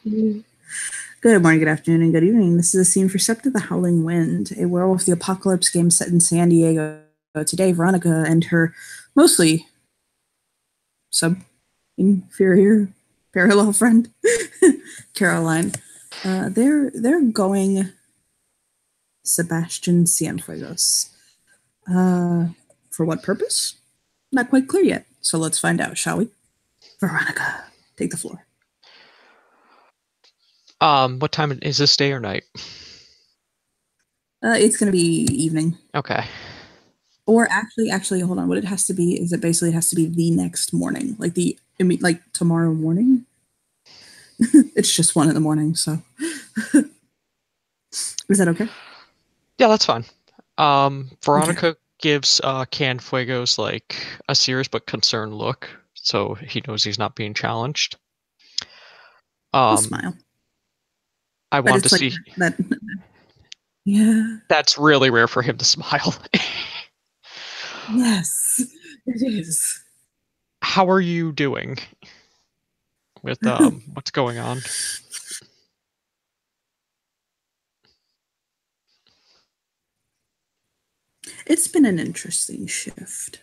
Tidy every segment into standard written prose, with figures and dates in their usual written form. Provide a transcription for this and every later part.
Good morning, good afternoon, and good evening. This is a scene for Septa the Howling Wind, a werewolf the apocalypse game set in San Diego. Today, Veronica and her mostly sub-inferior parallel friend, Caroline, they're going Sebastian Cienfuegos. For what purpose? Not quite clear yet, so let's find out, shall we? Veronica, take the floor. What time is this, day or night? It's going to be evening. Okay. Or actually, hold on. What it has to be is it basically has to be the next morning, like tomorrow morning. It's just 1 in the morning, so is that okay? Yeah, that's fine. Okay. Veronica gives Canfuegos like a serious but concerned look, so he knows he's not being challenged. He'll Um, smile, I but want to it's like see. that. Yeah. That's really rare for him to smile. Yes, it is. How are you doing with what's going on? It's been an interesting shift.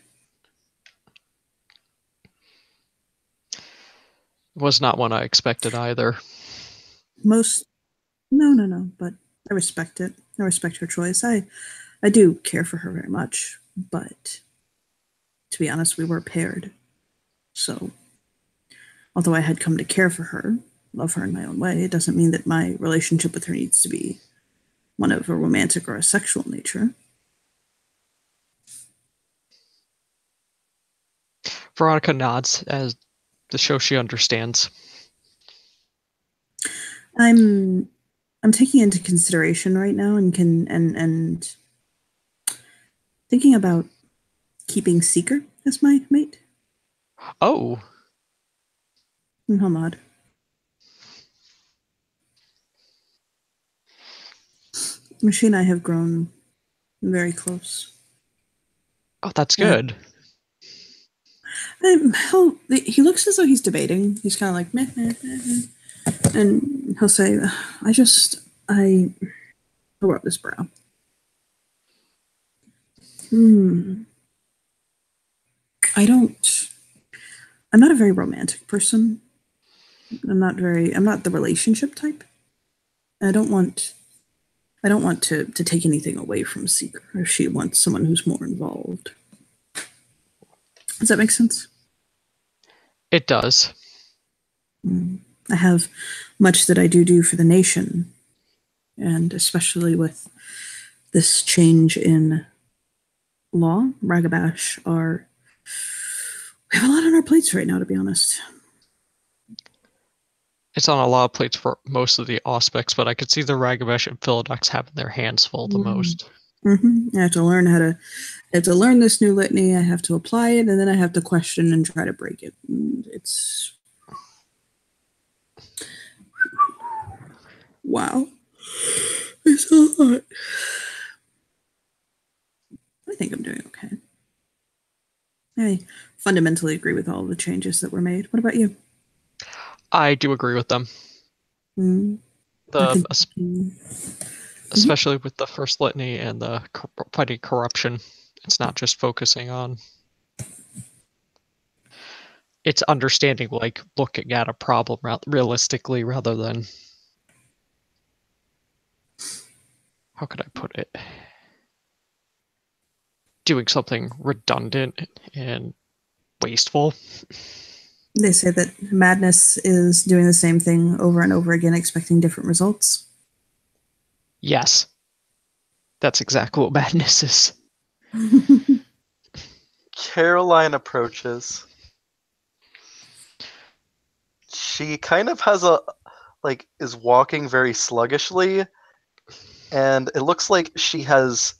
Was not one I expected either. Most no, but I respect it. I respect her choice. I do care for her very much, but to be honest, we were paired. So although I had come to care for her, love her in my own way, it doesn't mean that my relationship with her needs to be one of a romantic or a sexual nature. Veronica nods as the show she understands. I'm I'm taking into consideration right now and can and thinking about keeping Seeker as my mate. Oh, And he'll nod. She and I have grown very close. oh, that's And good. he looks as though he's debating. He's kind of like meh, meh, meh, meh. And he'll say, "I just I I'll rub his brow. Hmm. I don't. I'm not a very romantic person. I'm not the relationship type. I don't want to take anything away from Seeker if she wants someone who's more involved. Does that make sense? It does. Mm. I have much that I do for the nation, and especially with this change in law, Ragabash are we have a lot on our plates right now, to be honest. It's on a lot of plates for most of the aspects, but I could see the Ragavesh and Philodox having their hands full the Mm. most. I have to learn how to. I have to learn this new litany. I have to apply it, and then I have to question and try to break it. And it's wow. It's a lot. I think I'm doing okay. I fundamentally agree with all the changes that were made. What about you? I do agree with them. Mm, I The think. Mhm. especially with the first litany and the fighting corruption, it's not just focusing on. It's understanding, like looking at a problem realistically rather than, how could I put it, doing something redundant and wasteful. They say that madness is doing the same thing over and over again, expecting different results. Yes, that's exactly what madness is. Caroline approaches. She kind of has is walking very sluggishly, and it looks like she has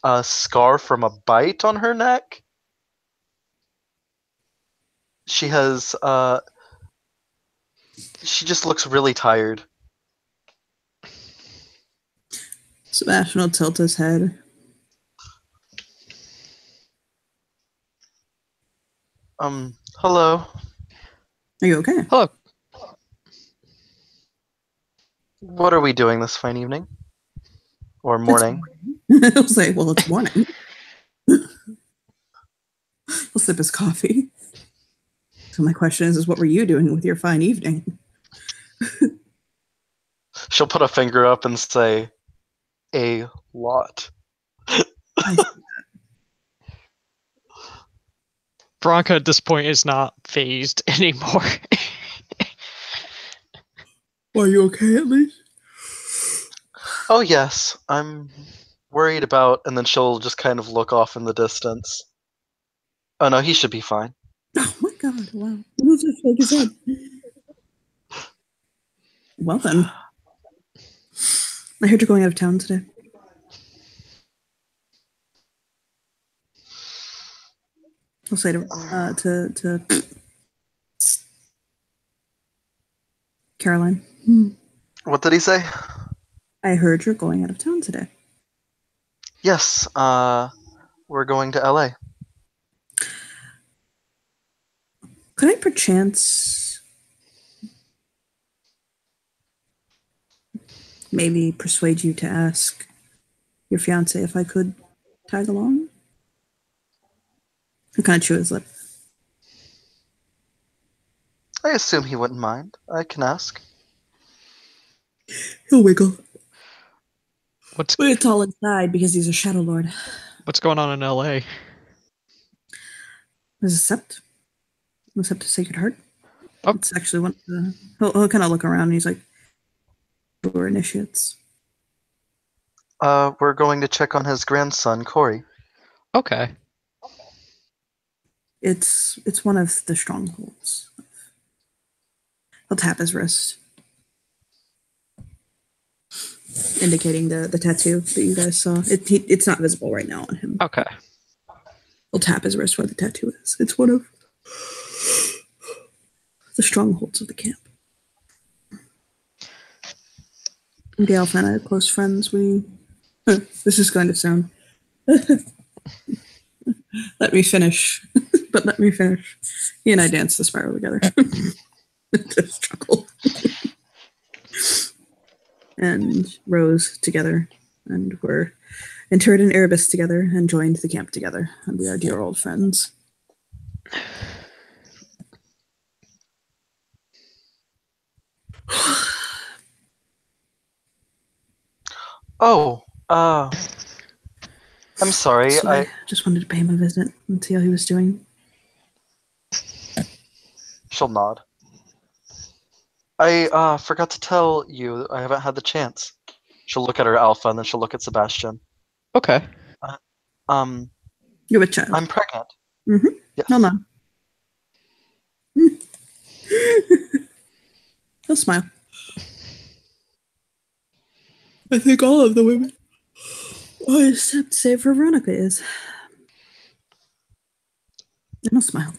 a scar from a bite on her neck. She has, she just looks really tired. Sebastian will tilt his head. Hello. Are you okay? Hello. What are we doing this fine evening? Or It's morning? morning. He'll say, well, it's morning. He'll sip his coffee. So my question is what were you doing with your fine evening? She'll put a finger up and say, a lot. I, Veronica at this point is not phased anymore. are you okay at least? Oh, yes, I'm worried about, and then she'll just kind of look off in the distance. Oh, no, he should be fine. Oh my god, wow. He'll just shake his head. Well then. I heard you're going out of town today. I'll say to Caroline. What did he say? I heard you're going out of town today. Yes, we're going to LA. Could I perchance maybe persuade you to ask your fiance if I could tag along? He'll kind of chew his lip. I assume he wouldn't mind. I can ask. He'll wiggle. What's But it's all inside because he's a Shadow Lord. going on in LA? There's a sept. The Sept of Sacred Heart. Oh. It's actually one of the... He'll kind of look around and he's like, we're initiates. We're going to check on his grandson, Corey. Okay. It's one of the strongholds. He'll tap his wrist, indicating the tattoo that you guys saw. It's not visible right now on him. Okay. He'll tap his wrist where the tattoo is. It's one of the strongholds of the camp. Gale and I are close friends. This is going to sound... Let me finish. But let me finish. He and I danced the spiral together. Just chuckle. And rose together. And were interred in Erebus together and joined the camp together. And we are dear old friends. Oh, I'm sorry. So I just wanted to pay him a visit and see how he was doing. She'll nod. I forgot to tell you, I haven't had the chance. She'll look at her alpha and then she'll look at Sebastian. Okay. You're a child. I'm pregnant. Mm-hmm. Yes. Hold on. He'll smile. I think all of the women, except save for Veronica, is. And he'll smile.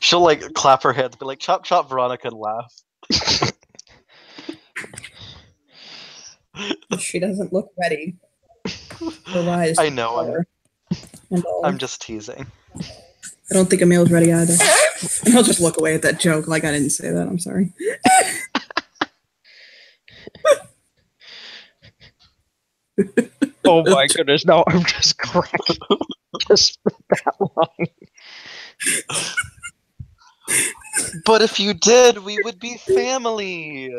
She'll like clap her hands, be like, chop chop Veronica, and laugh. She doesn't look ready. Her eyes. I know, And I'm just teasing. I don't think Emil's ready either. And I'll just look away at that joke like I didn't say that. I'm sorry. Oh my goodness! No, I'm just cracking. Just that long. But if you did, we would be family.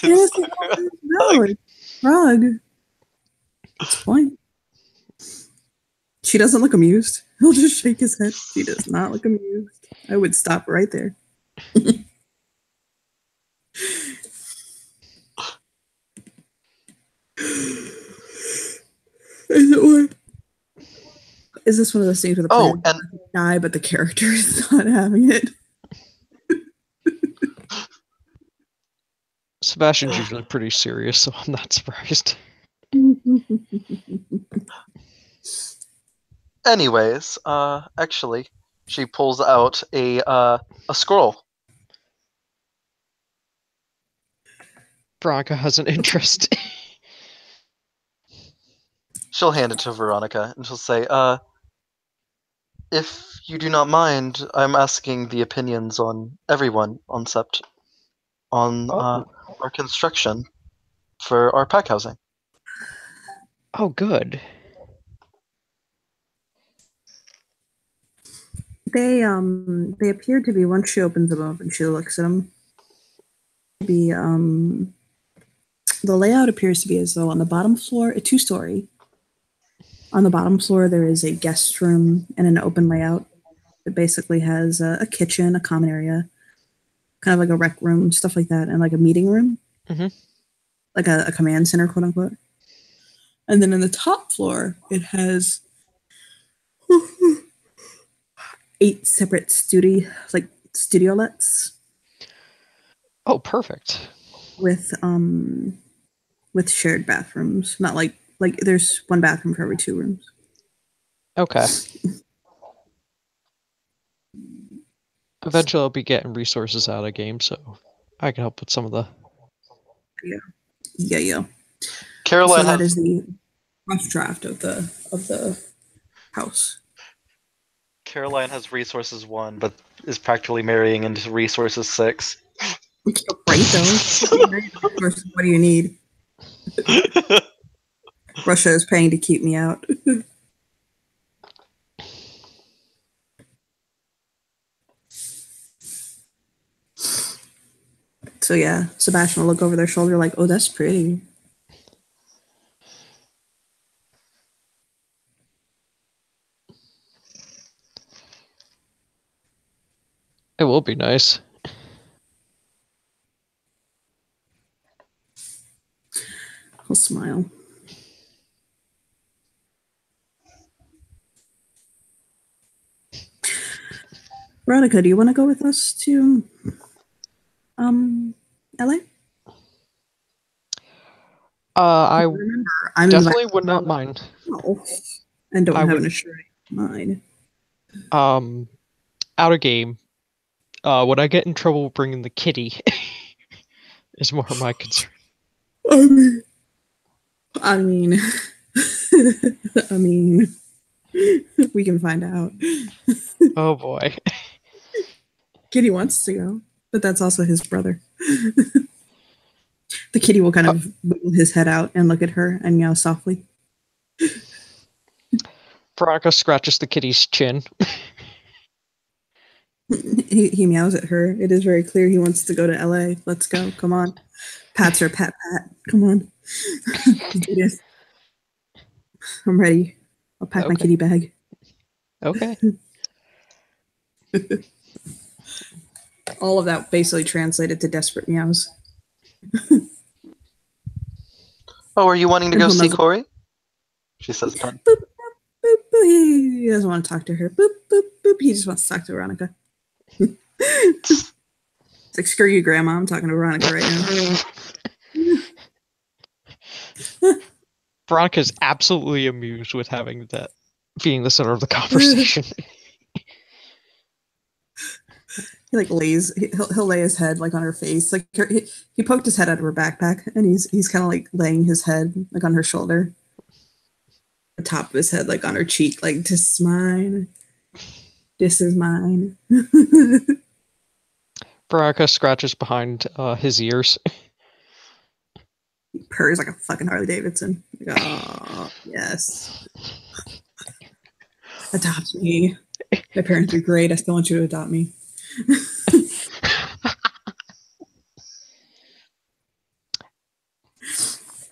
No, Rug. That's the point. She doesn't look amused. He'll just shake his head. She does not look amused. I would stop right there. Is this one of those things where the Oh, player and die, but the character is not having it? Sebastian's usually pretty serious, so I'm not surprised. anyways, actually, she pulls out a scroll. Veronica has an interest. She'll hand it to Veronica and she'll say, if you do not mind, I'm asking the opinions on everyone on Sept. On our construction for our pack housing. Oh, good. They appear to be, once she opens them up and she looks at them, the layout appears to be as though on the bottom floor, a 2-story. On the bottom floor, there is a guest room and an open layout that basically has a kitchen, a common area, kind of like a rec room, stuff like that, and like a meeting room, like a command center, quote unquote. And then in the top floor, it has 8 separate studiolets. Oh, perfect. With shared bathrooms, not like there's one bathroom for every 2 rooms. Okay. Eventually, I'll be getting resources out of game, so I can help with some of the. Yeah. Caroline So that has is the rough draft of the house. Caroline has resources 1, but is practically marrying into resources 6. Right though. What do you need? Russia is paying to keep me out. So yeah, Sebastian will look over their shoulder like, "Oh, that's pretty." It will be nice. He'll smile. Veronica, do you want to go with us to LA? I Remember, I'm definitely would not mind. And don't I have would. an assured mind. Out of game. Would I get in trouble bringing the kitty? Is more my concern. I mean, I mean, we can find out. Oh boy. Kitty wants to go, but that's also his brother. The kitty will kind of wiggle his head out and look at her and meow softly. Veronica scratches the kitty's chin. He meows at her. It is very clear he wants to go to LA. Let's go. Come on. Pats her. Pat. Come on. Do this. I'm ready. I'll pack my kitty bag. Okay. All of that basically translated to desperate meows. Oh, are you wanting to And go he'll see nuzzle. Corey? She says, "Pun." Boop, boop, boop. He doesn't want to talk to her. Boop, boop, boop. He just wants to talk to Veronica. It's like, screw you, Grandma. I'm talking to Veronica right now. Veronica's absolutely amused with having that being the center of the conversation. He like lays. He'll lay his head like on her face. Like he poked his head out of her backpack, and he's kind of like laying his head like on her shoulder, the top of his head like on her cheek. Like, this is mine. This is mine. Veronica scratches behind his ears. He purrs like a fucking Harley Davidson. Like, oh yes, adopt me. My parents are great. I still want you to adopt me.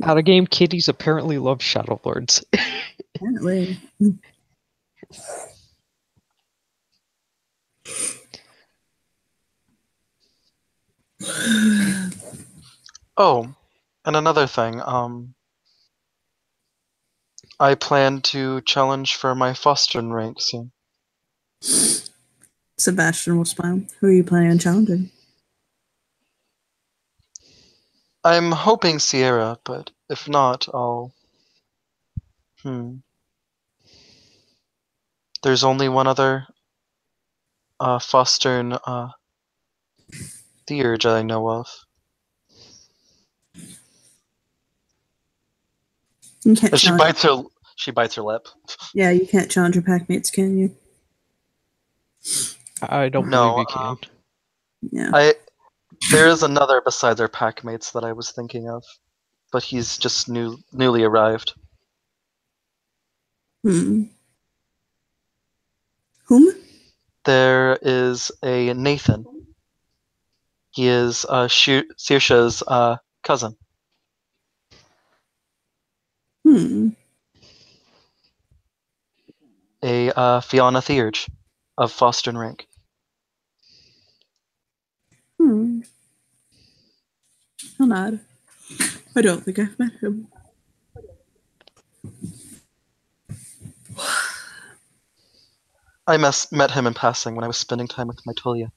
Out of game, kitties apparently love Shadow Lords. Apparently. Oh, and another thing. I plan to challenge for my Fostern rank soon. Sebastian will smile. Who are you planning on challenging? I'm hoping Sierra, but if not, I'll. There's only one other Fostern Theurge I know of. You can't And challenge. she bites her lip. Yeah, you can't challenge your pack mates, can you? I don't No, believe you can. Yeah. There is another besides our pack mates that I was thinking of, but he's just newly arrived. Hmm. Whom? There is a Nathan. He is Saoirse's cousin. Hmm. A Fianna Theurge of Foston rank. Hmm. How odd. I don't think I've met him. I met him in passing when I was spending time with my Tulia.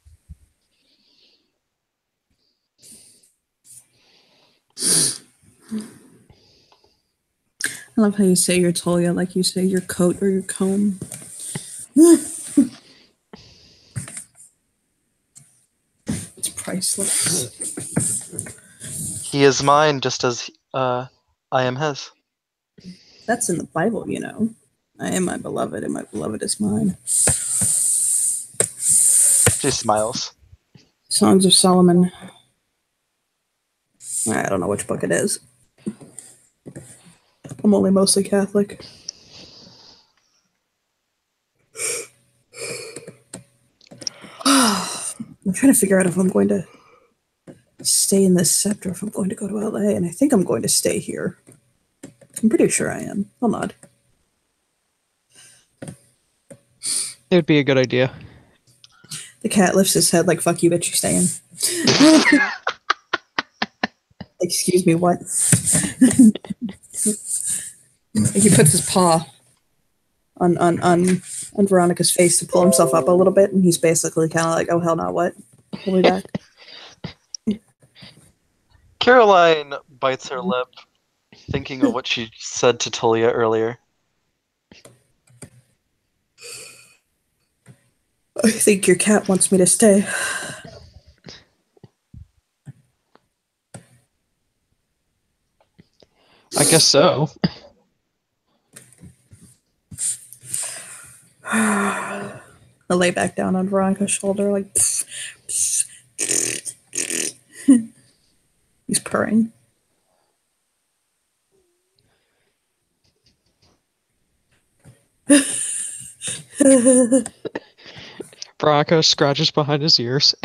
I love how you say your Tolia like you say your coat or your comb. It's priceless. He is mine just as I am his. That's in the Bible, you know. I am my beloved, and my beloved is mine. She smiles. Songs of Solomon. I don't know which book it is. I'm only mostly Catholic. I'm trying to figure out if I'm going to stay in this scepter, if I'm going to go to LA, and I think I'm going to stay here. I'm pretty sure I am. I'll nod. It would be a good idea. The cat lifts his head like, fuck you, bitch, you staying. Excuse me, what? He puts his paw on Veronica's face to pull himself up a little bit, and he's basically kind of like, oh, hell no, what? Pull me back. Caroline bites her lip, thinking of what she said to Tulia earlier. I think your cat wants me to stay. I guess so. I lay back down on Veronica's shoulder, like, he's purring. Bronco scratches behind his ears.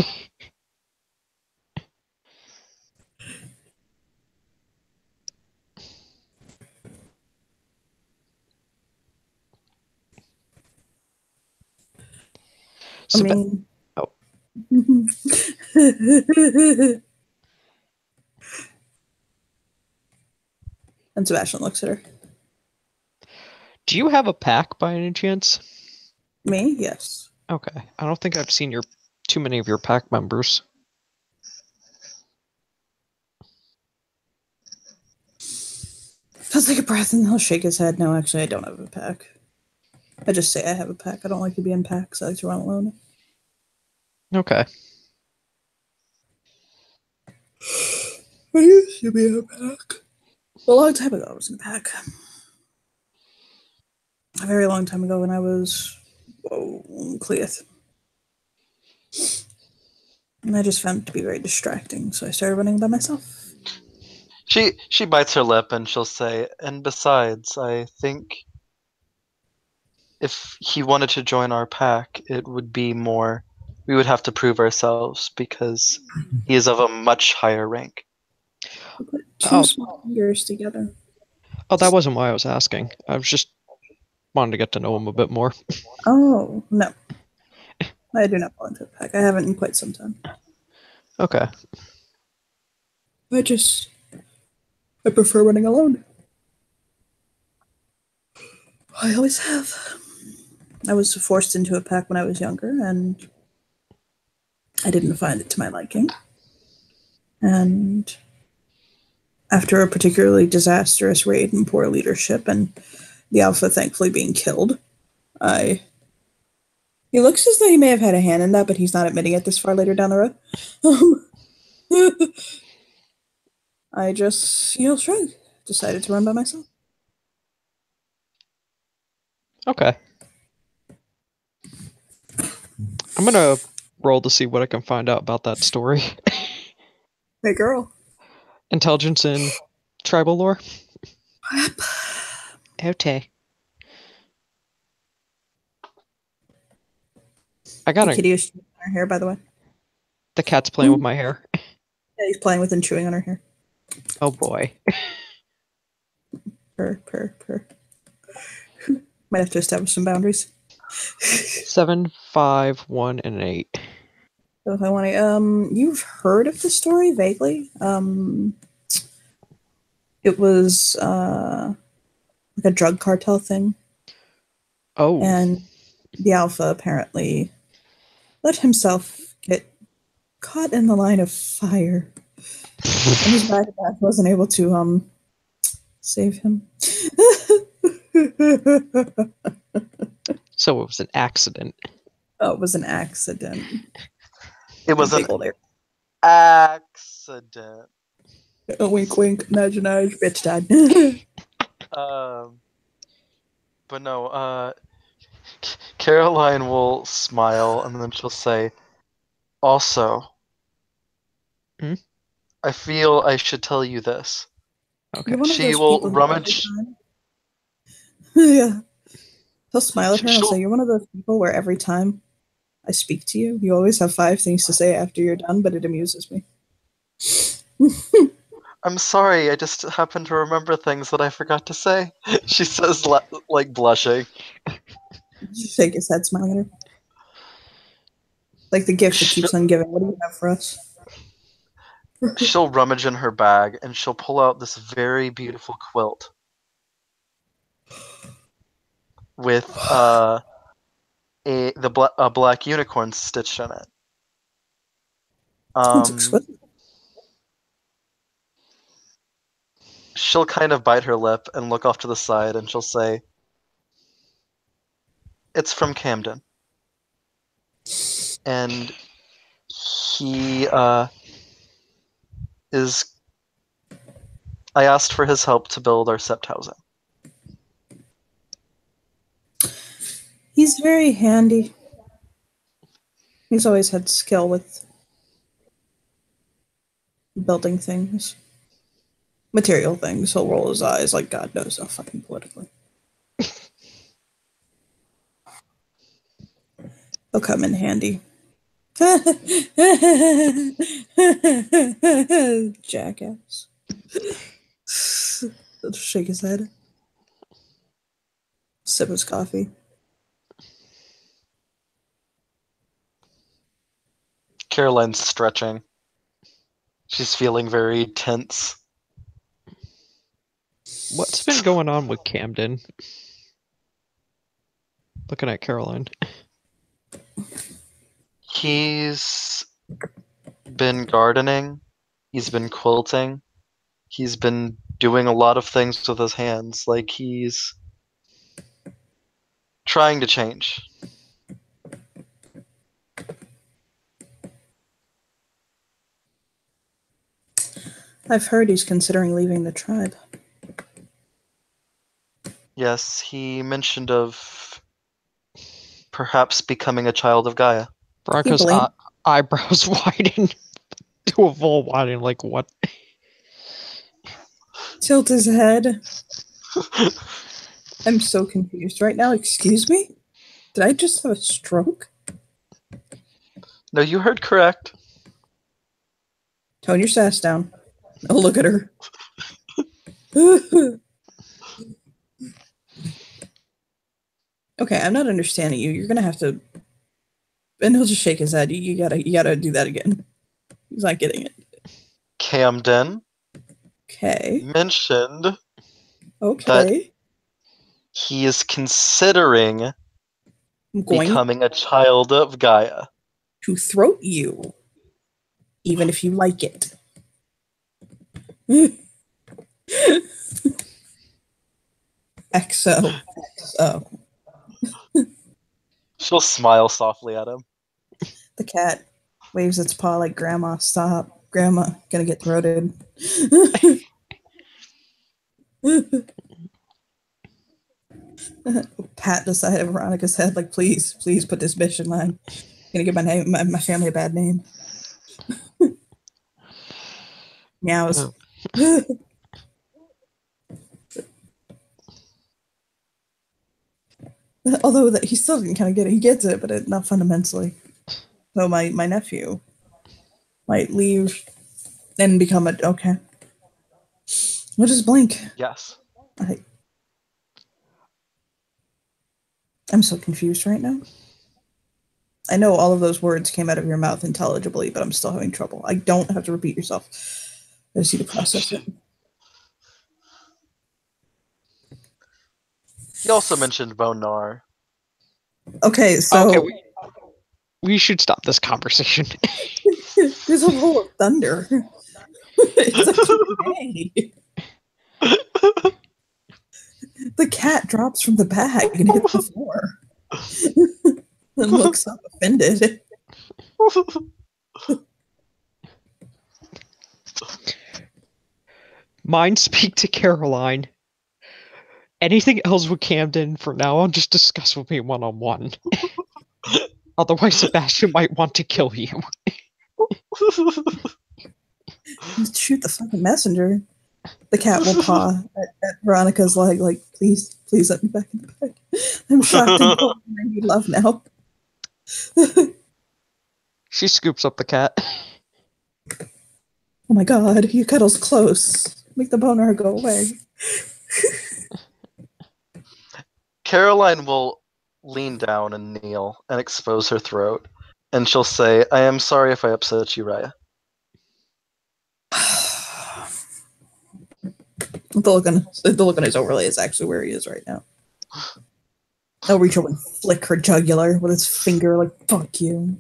I mean, oh. And Sebastian looks at her. Do you have a pack by any chance? Me? Yes. Okay. I don't think I've seen too many of your pack members. Feels like a breath, and he'll shake his head. No, actually, I don't have a pack. I just say I have a pack. I don't like to be in packs. I like to run alone. Okay. I used to be in a pack. A long time ago, I was in a pack. A very long time ago when I was Cleith. And I just found it to be very distracting, so I started running by myself. She bites her lip and she'll say, and besides, I think if he wanted to join our pack, it would be more. We would have to prove ourselves because he is of a much higher rank. I put two small fingers together. Oh, that wasn't why I was asking. I was just wanting to get to know him a bit more. Oh, no. I do not fall into a pack. I haven't in quite some time. Okay. I prefer running alone. I always have. I was forced into a pack when I was younger, and I didn't find it to my liking. And after a particularly disastrous raid and poor leadership, and the Alpha thankfully being killed, he looks as though he may have had a hand in that, but he's not admitting it this far later down the road. I just, shrugged. Decided to run by myself. Okay. I'm gonna roll to see what I can find out about that story. Hey, girl. Intelligence in tribal lore. Yep. Okay. I got The it. kitty is chewing on her hair, by the way. The cat's playing with my hair. Yeah, he's playing with and chewing on her hair. Oh boy. Purr, purr, purr. Might have to establish some boundaries. 7, 5, 1, and an 8. So if I want to, you've heard of the story vaguely. It was like a drug cartel thing, Oh. and the alpha apparently let himself get caught in the line of fire, and his backpack wasn't able to save him. So it was an accident. Oh, it was an accident. It was an Big old air. accident. Wink, wink, nudge, nudge, bitch dad. But no, Caroline will smile and then she'll say, also, Hmm? I feel I should tell you this. Okay. You're one of She those will people who every rummage. time. Yeah. He'll smile at her and he'll She'll, say, "You're one of those people where every time I speak to you, you always have 5 things to say after you're done, but it amuses me." I'm sorry, I just happened to remember things that I forgot to say. She says, like blushing. Shake his head, smiling at her. Like the gift that She'll, keeps on giving. What do you have for us? she'll rummage in her bag and she'll pull out this very beautiful quilt with a black unicorn stitched in it. It's exquisite. She'll kind of bite her lip and look off to the side and she'll say, it's from Camden. And he is. I asked for his help to build our sept housing. He's very handy. He's always had skill with building things. Material things. He'll roll his eyes like God knows how fucking politically. He'll come in handy. Jackass. He'll just shake his head. Sip his coffee. Caroline's stretching. She's feeling very tense. What's been going on with Camden? Looking at Caroline. He's been gardening. He's been quilting. He's been doing a lot of things with his hands. Like he's trying to change. I've heard he's considering leaving the tribe. Yes, he mentioned of perhaps becoming a child of Gaia. Veronica's eyebrows widen to a full widen. Like what? Tilt his head. I'm so confused right now. Excuse me? Did I just have a stroke? No, you heard correct. Tone your sass down. Oh, look at her. Okay, I'm not understanding you. You're gonna have to. And he'll just shake his head. You gotta do that again. He's not getting it. Camden Okay. mentioned Okay. he is considering I'm going becoming a child of Gaia. to throat you, even if you like it. XO. XO. She'll smile softly at him. The cat waves its paw like, Grandma, stop. Grandma, gonna get throated. Pat the side of Veronica's head like, please put this bitch in line. Gonna give my family a bad name. Meows. Oh. Although that he still didn't kind of get it. He gets it, but not fundamentally. So my nephew might leave and become a okay. We'll just blink. Yes. I'm so confused right now. I know all of those words came out of your mouth intelligibly, but I'm still having trouble. I don't have to repeat yourself. I just need to process it. He also mentioned Bonar. Okay, so Okay, we should stop this conversation. there's a roll of thunder. It's a Q&A. The cat drops from the bag and hits the floor and looks up offended. Mind speak to Caroline. Anything else with Camden for now on, just discuss with me one-on-one. Otherwise, Sebastian might want to kill you. Shoot the fucking messenger. The cat will paw at Veronica's leg, like, please, please let me back in the bag. I'm shocked and cold and I need love now. She scoops up the cat. Oh my god, he cuddles close. Make the boner go away. Caroline will lean down and kneel and expose her throat, and she'll say, "I am sorry if I upset you, Raya." The look on his overlay is actually where he is right now. He'll reach over and flick her jugular with his finger, like, fuck you.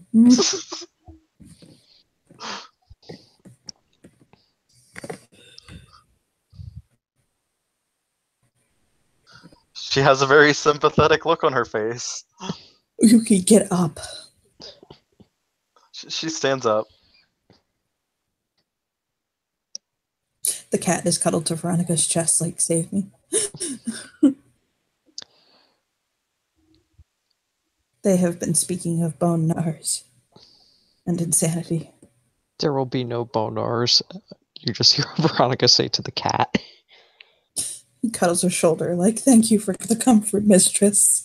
She has a very sympathetic look on her face. Yuki, get up. She stands up. The cat is cuddled to Veronica's chest, like, save me. They have been speaking of bone nars and insanity. There will be no bonars. You just hear Veronica say to the cat. He cuddles her shoulder, like, thank you for the comfort, mistress.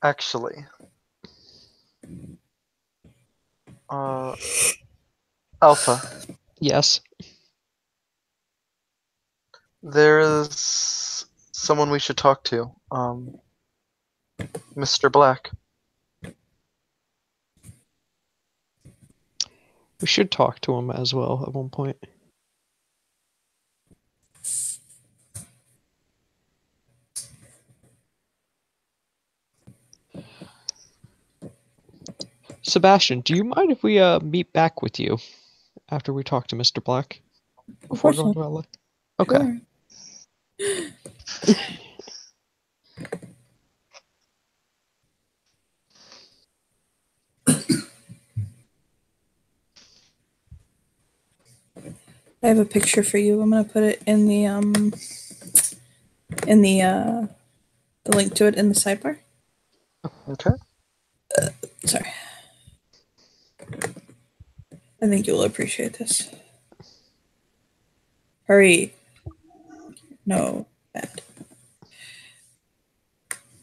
Actually, Alpha, Yes. there is someone we should talk to. Mr. Black. We should talk to him as well at one point. Sebastian, do you mind if we meet back with you after we talk to Mr. Black? Before going to LA? Okay. Sure. I have a picture for you. I'm gonna put it in the link to it in the sidebar. Okay. Sorry. I think you'll appreciate this. Hurry. No, bad.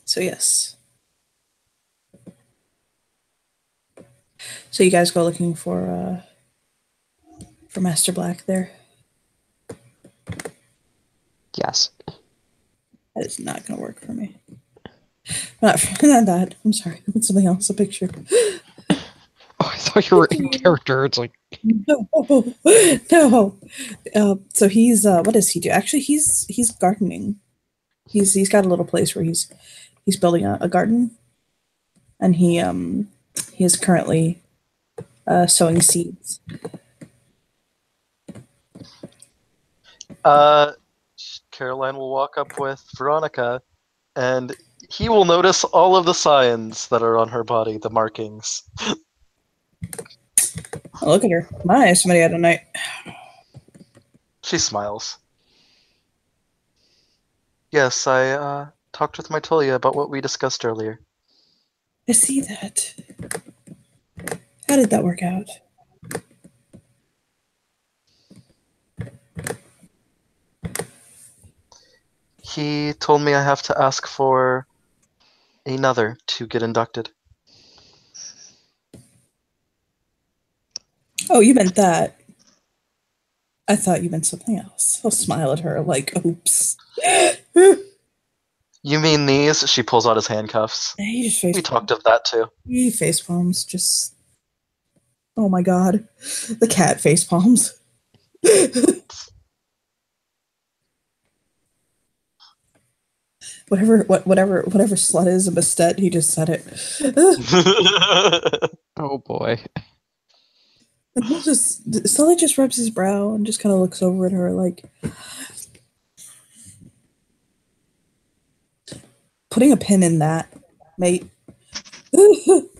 So yes. So you guys go looking for Master Black there. Yes. That is not gonna work for me. Not that. I'm sorry. It's something else. A picture. Oh, I thought you were in character. It's like No, no. So he's what does he do? Actually, he's gardening. He's got a little place where he's building a garden, and he is currently sowing seeds. Caroline will walk up with Veronica, and he will notice all of the signs that are on her body, the markings. Oh, look at her. My, somebody had a night. She smiles. Yes, I talked with my Tulia about what we discussed earlier. I see that. How did that work out? He told me I have to ask for another to get inducted. Oh, you meant that. I thought you meant something else. I'll smile at her like, oops. You mean these? She pulls out his handcuffs. He just face We talked of that too. he face palms. Just oh my god, the cat face palms. whatever slut is a Bastet, he just said it. Oh boy. And he'll just Sully just rubs his brow and just kind of looks over at her like putting a pin in that, mate. Get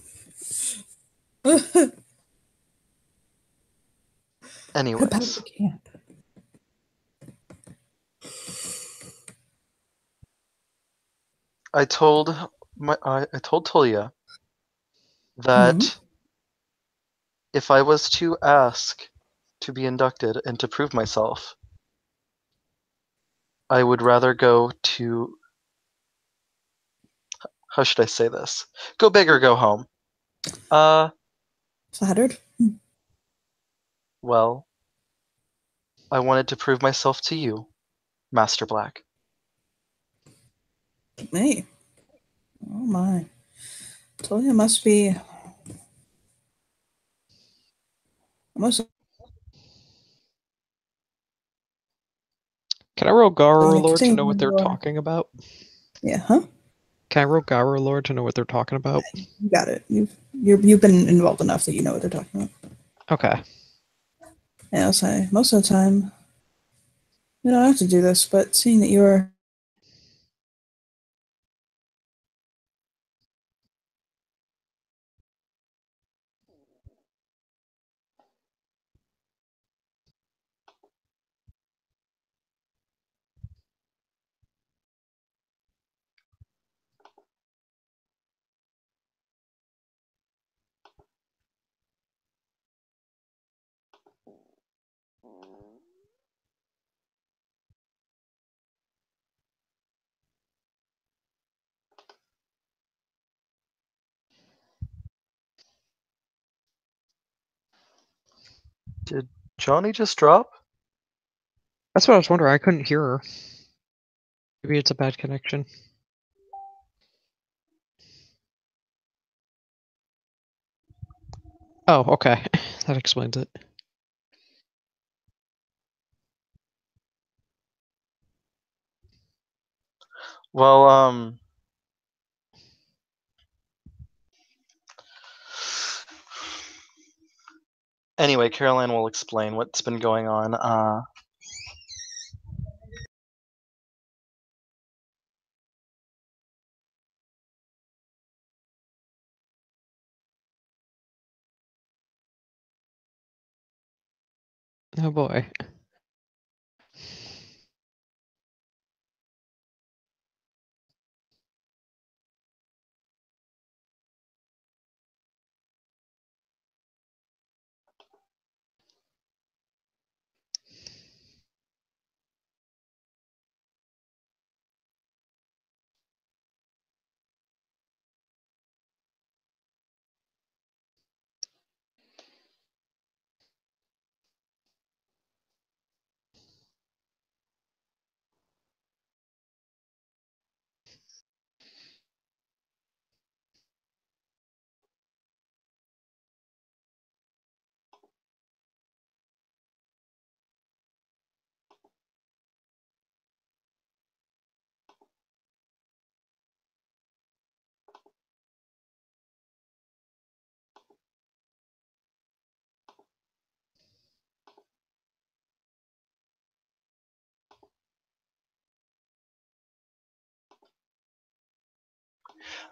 back Anyways, to camp. I told I told Tulia Hmm. that if I was to ask to be inducted and to prove myself, I would rather go to, how should I say this? Go big or go home. Flattered. Well, I wanted to prove myself to you, Master Black. Me. Oh my. Tolia must Can I roll be Gara Lord to interesting know what when they're you are. talking about? Yeah, huh? Can I roll Gara Lord to know what they're talking about? You got it. You've been involved enough that you know what they're talking about. Okay. Yeah, I'll say most of the time we don't have to do this, but seeing that you're Did Johnny just drop? That's what I was wondering. I couldn't hear her. Maybe it's a bad connection. Oh, okay. That explains it. Well, anyway, Caroline will explain what's been going on. Oh boy.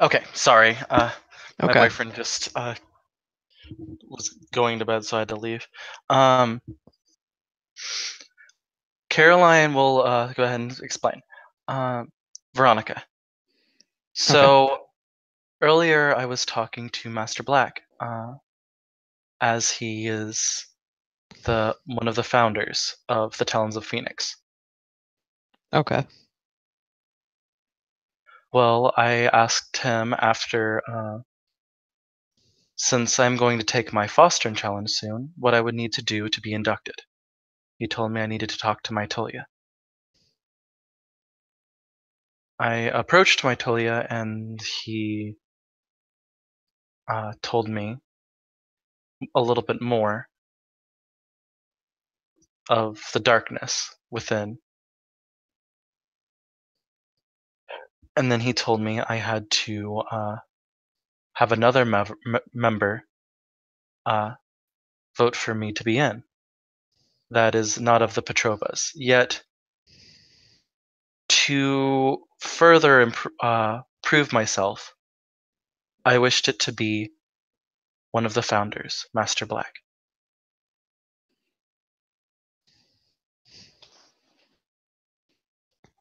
Okay, sorry. My Okay. boyfriend just was going to bed, so I had to leave. Caroline will go ahead and explain. Veronica. So Earlier, I was talking to Master Black, as he is one of the founders of the Talons of Phoenix. Okay. Well, I asked him after, since I'm going to take my fostering challenge soon, what I would need to do to be inducted. He told me I needed to talk to Mytolia. I approached Mytolia and he told me a little bit more of the darkness within. And then he told me I had to have another member vote for me to be in. That is not of the Petrovas. Yet, to further prove myself, I wished it to be one of the founders, Master Black.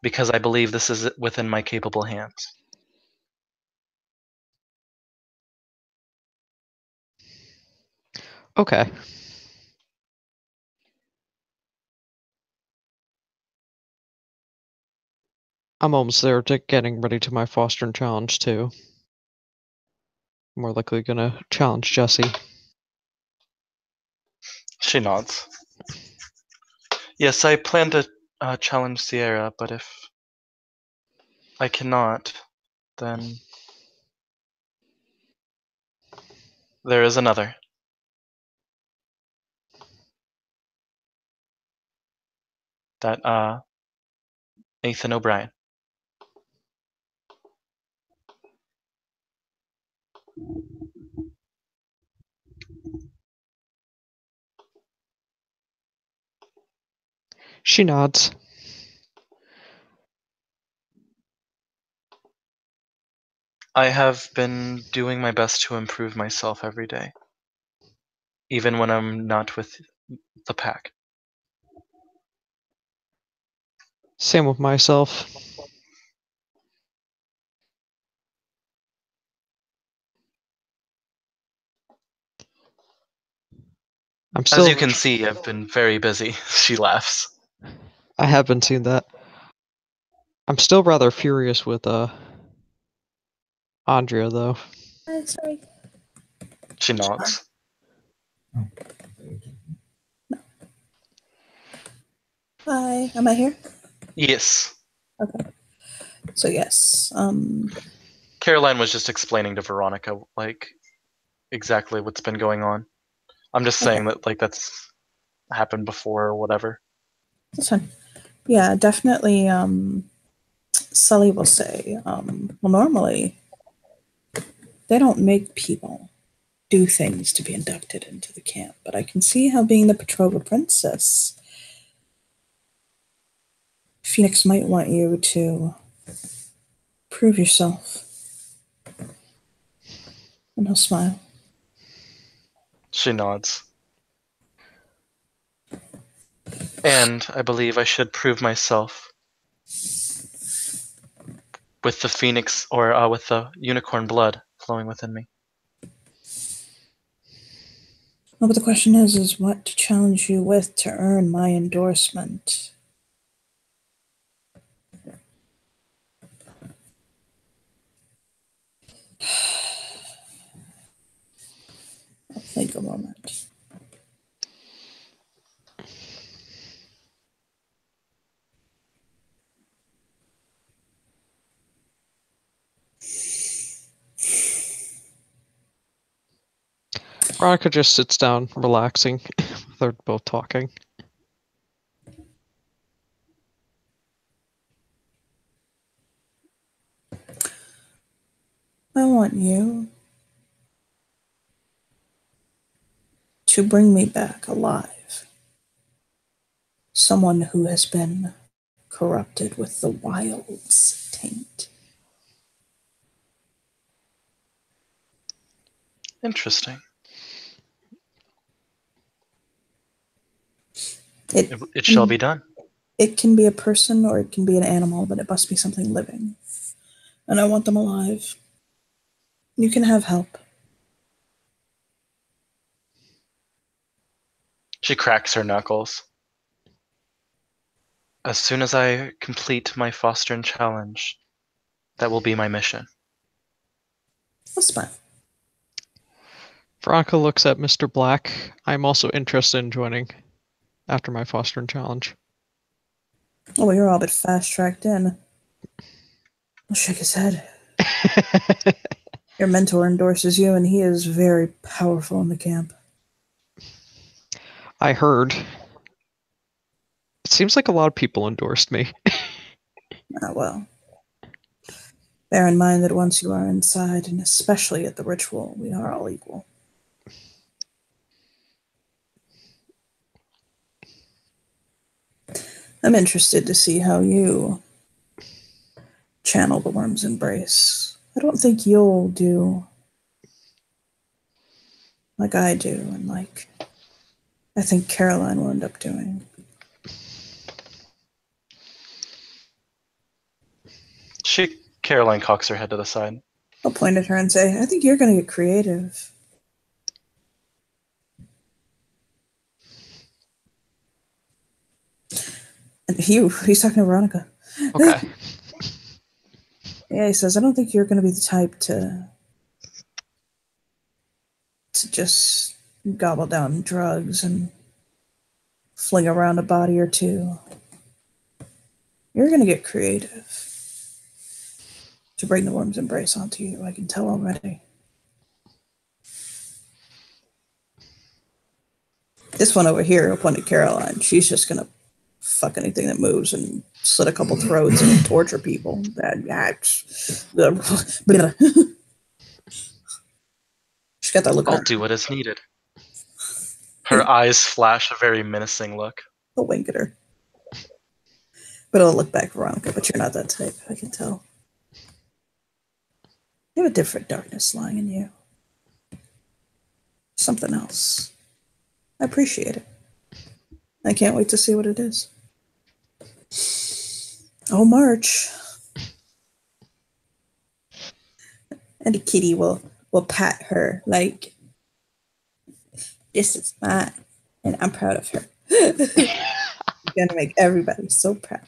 Because I believe this is within my capable hands. Okay. I'm almost there to getting ready to my fostering challenge too. More likely gonna challenge Jesse. She nods. Yes, I plan to challenge Sierra, but if I cannot, then there is another. That Nathan O'Brien. She nods. I have been doing my best to improve myself every day, even when I'm not with the pack. Same with myself. I'm As still. you can see, I've been very busy. She laughs. I haven't seen that. I'm still rather furious with Andrea though. Sorry. She nods. Hi, am I here? Yes. Okay. So yes, Caroline was just explaining to Veronica like exactly what's been going on. I'm just saying that like that's happened before or whatever. that's fine. Yeah, definitely. Sully will say, well, normally they don't make people do things to be inducted into the camp, but I can see how being the Petrova princess, Phoenix might want you to prove yourself. And he'll smile. She nods. And I believe I should prove myself with the phoenix or with the unicorn blood flowing within me. Well, but the question is what to challenge you with to earn my endorsement? I'll think a moment. Veronica just sits down, relaxing. They're both talking. I want you to bring me back alive. Someone who has been corrupted with the wild's taint. Interesting. It shall be done. It can be a person or it can be an animal, but it must be something living. And I want them alive. You can have help. She cracks her knuckles. As soon as I complete my fostering challenge, that will be my mission. That's fine. Veronica looks at Mr. Black. I'm also interested in joining after my fostering challenge. Oh, well, you're all but fast-tracked in. I'll shake his head. Your mentor endorses you, and he is very powerful in the camp. I heard. It seems like a lot of people endorsed me. Ah, well. Bear in mind that once you are inside, and especially at the ritual, we are all equal. I'm interested to see how you channel the worm's embrace. I don't think you'll do like I do, and like I think Caroline will end up doing. Caroline cocks her head to the side. I'll point at her and say, I think you're going to get creative. And he's talking to Veronica. Okay. Yeah, he says, I don't think you're going to be the type to just gobble down drugs and fling around a body or two. You're going to get creative to bring the worm's embrace onto you, I can tell already. This one over here, appointed Caroline, she's just going to fuck anything that moves and slit a couple throats and torture people. She's got that look on I'll do what is needed. Her eyes flash a very menacing look. I'll wink at her. But I'll look back, Veronica, but you're not that type, I can tell. You have a different darkness lying in you. Something else. I appreciate it. I can't wait to see what it is. Oh, March. And the kitty will pat her like, this is mine, and I'm proud of her. You're gonna make everybody so proud.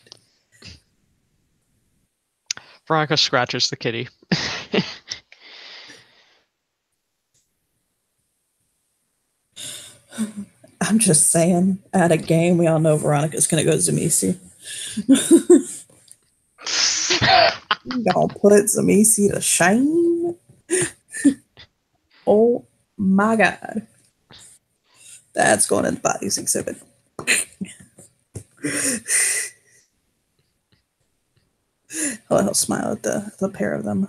Veronica scratches the kitty. I'm just saying, at a game, we all know Veronica's gonna go Zamisi. Y'all put Zamisi to shame. Oh my god. That's going in the bodies exhibit. He'll smile at the pair of them.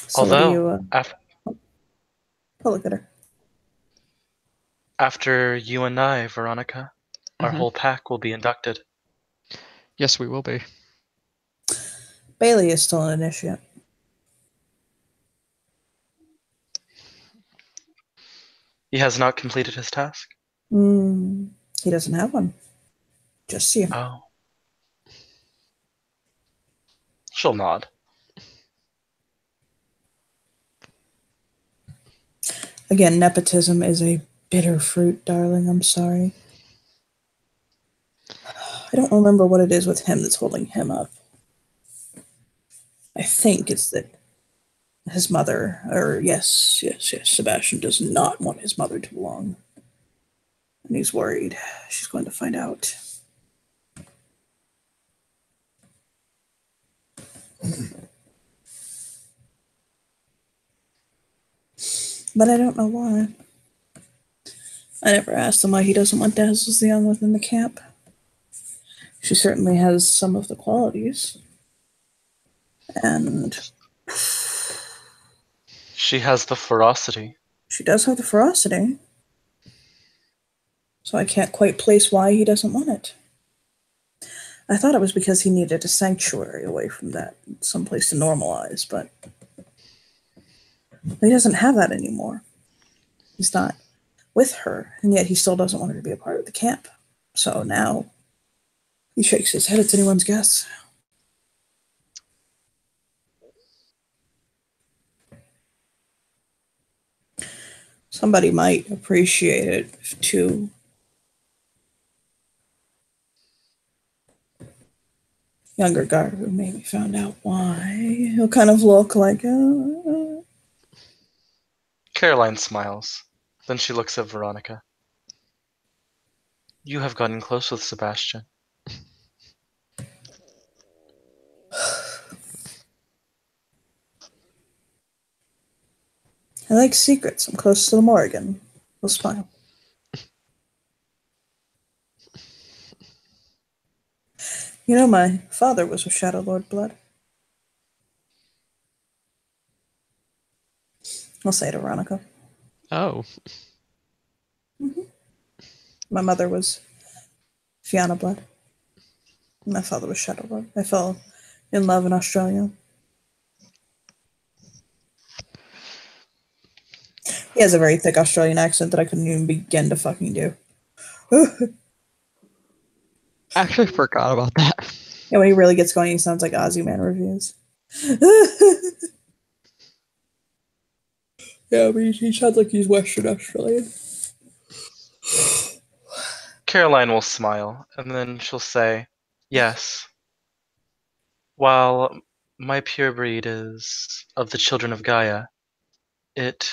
So Although, I'll look at her. After you and I, Veronica, our whole pack will be inducted. Yes, we will be. Bailey is still an initiate. He has not completed his task? He doesn't have one. Just you. Oh. She'll nod. Again, nepotism is a bitter fruit, darling. I'm sorry. I don't remember what it is with him that's holding him up. I think it's that his mother, or yes, Sebastian does not want his mother to belong. And he's worried. She's going to find out. But I don't know why. I never asked him why he doesn't want Dazzles the Young within the camp. She certainly has some of the qualities. And she has the ferocity. She does have the ferocity. So I can't quite place why he doesn't want it. I thought it was because he needed a sanctuary away from that, someplace to normalize, but he doesn't have that anymore. He's not with her, and yet he still doesn't want her to be a part of the camp. So now he shakes his head. It's anyone's guess. Somebody might appreciate it if two younger Garbu maybe found out why. He'll kind of look like, Caroline smiles. Then she looks at Veronica. You have gotten close with Sebastian. I like secrets. I'm close to the Morrigan. He'll smile. You know, my father was with Shadow Lord Blood. I'll say to Veronica. Oh. Mm-hmm. My mother was Fianna Blood. My father was Shadow Lord. I fell in love in Australia. He has a very thick Australian accent that I couldn't even begin to fucking do. Actually forgot about that. Yeah, when he really gets going, he sounds like Ozzy Man reviews. Yeah, but he sounds like he's Western Australian. Caroline will smile, and then she'll say, Yes. While my pure breed is of the children of Gaia, it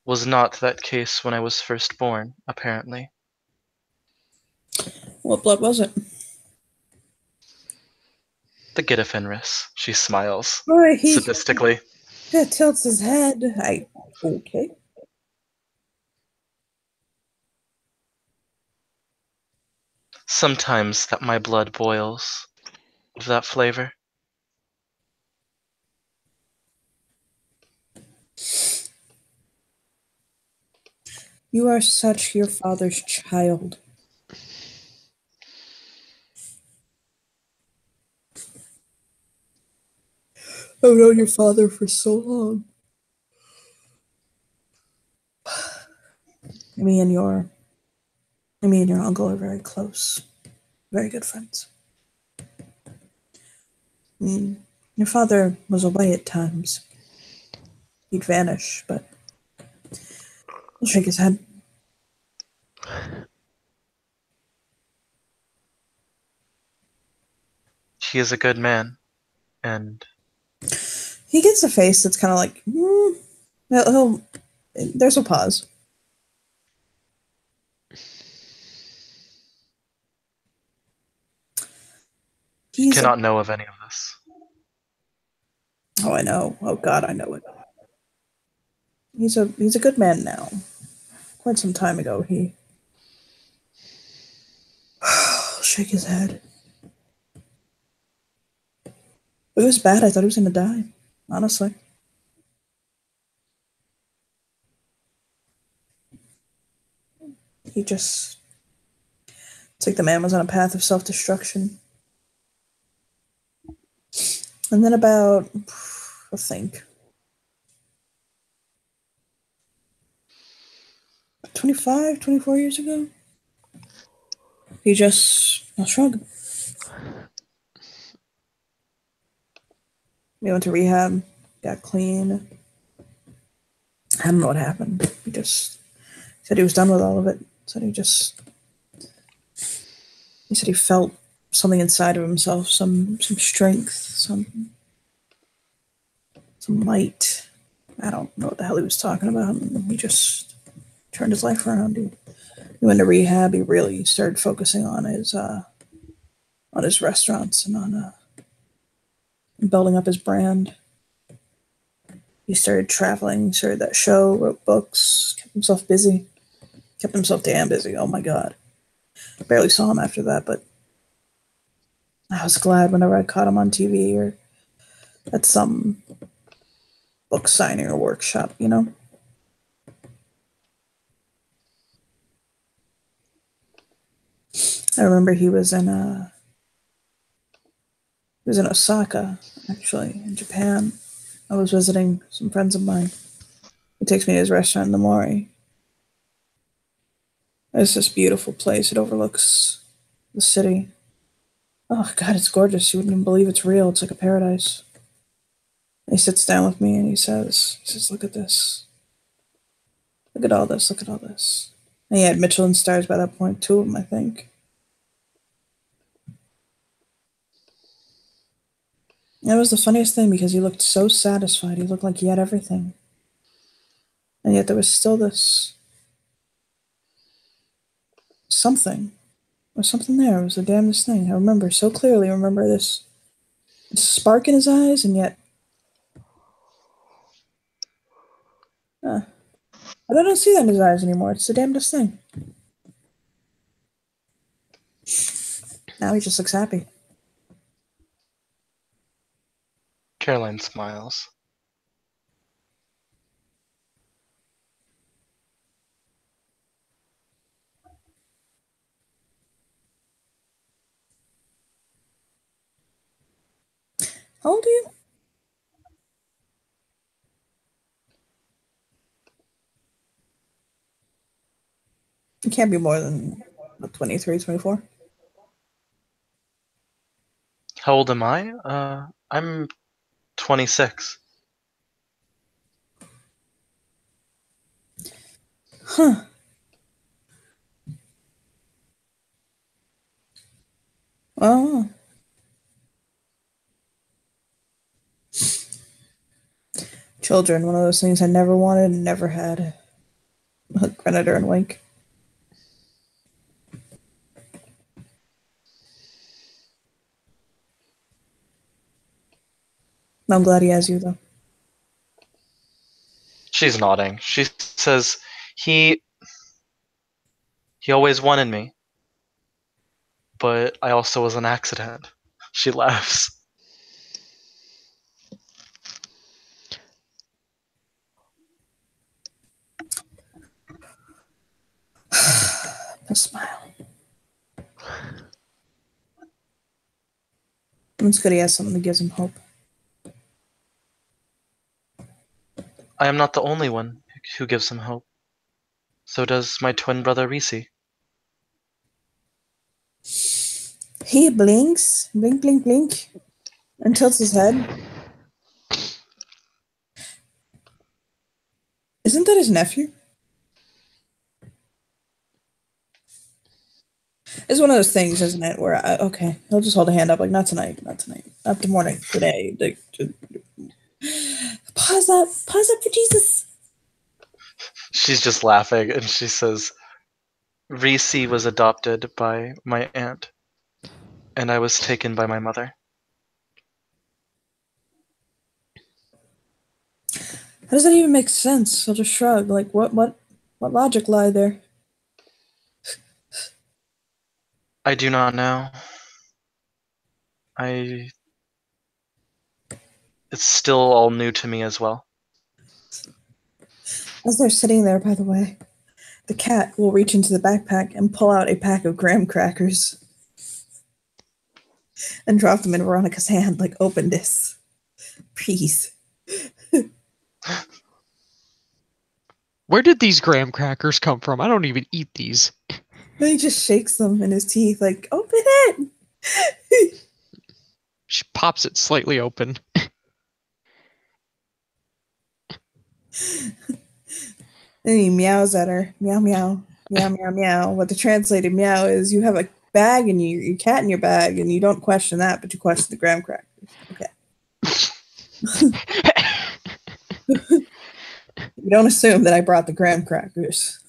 was not that case when I was first born, apparently. What blood was it? The Gidafenris, she smiles, Boy, he sadistically. tilts his head. Okay. Sometimes that my blood boils of that flavor. You are such your father's child. I've known your father for so long. Me and your uncle are very close. Very good friends. Your father was away at times. He'd vanish, but he'll shake his head. He is a good man, and He gets a face that's kind of like, there's a pause. he cannot know of any of this. Oh, I know. Oh God, I know it. He's a good man now. Quite some time ago, he shake his head. It was bad. I thought he was gonna die. Honestly. It's like the man was on a path of self-destruction. And then about, I think, 25, 24 years ago, he just shrug. We went to rehab, got clean. I don't know what happened. He just said he was done with all of it. He said he felt something inside of himself, some strength, some light. I don't know what the hell he was talking about. And he just turned his life around, dude. He went to rehab. He really started focusing on his restaurants and on building up his brand. He started traveling, started that show, wrote books, kept himself busy. Kept himself damn busy. Oh my God. I barely saw him after that, but I was glad whenever I caught him on TV or at some book signing or workshop, you know? I remember he was in Osaka, actually, in Japan. I was visiting some friends of mine. He takes me to his restaurant in the Mori. It's this beautiful place. It overlooks the city. Oh, God, it's gorgeous. You wouldn't even believe it's real. It's like a paradise. And he sits down with me and he says, look at this. Look at all this. Look at all this. And he had Michelin stars by that point, 2 of them, I think. That was the funniest thing because he looked so satisfied. He looked like he had everything. And yet there was still this something. There was something there. It was the damnedest thing. I remember so clearly, this spark in his eyes, and yet I don't see that in his eyes anymore. It's the damnedest thing. Now he just looks happy. Caroline smiles. How old are you? You can't be more than 23, 24. How old am I? I'm 26. Huh. Well, children, one of those things I never wanted and never had. Grenadier and Wink. I'm glad he has you, though. She's nodding. She says, he always wanted me, but I also was an accident. She laughs. A smile. It's good he has something that gives him hope. I am not the only one who gives him hope. So does my twin brother Reese. He blinks, blink, blink, blink, and tilts his head. Isn't that his nephew? It's one of those things, isn't it? Where okay, he'll just hold a hand up, like not tonight, not tonight, not the morning, today. Pause up for Jesus. She's just laughing and she says, Reese was adopted by my aunt, and I was taken by my mother. How does that even make sense? He'll just shrug, like what logic lie there? I do not know. It's still all new to me as well. As they're sitting there, by the way, the cat will reach into the backpack and pull out a pack of graham crackers and drop them in Veronica's hand, like, open this. Please. Where did these graham crackers come from? I don't even eat these. Then he just shakes them in his teeth, like, open it! She pops it slightly open. And he meows at her. Meow, meow. Meow, meow, meow. What the translated meow is, you have a bag and your cat in your bag, and you don't question that, but you question the graham crackers. Okay. You don't assume that I brought the graham crackers.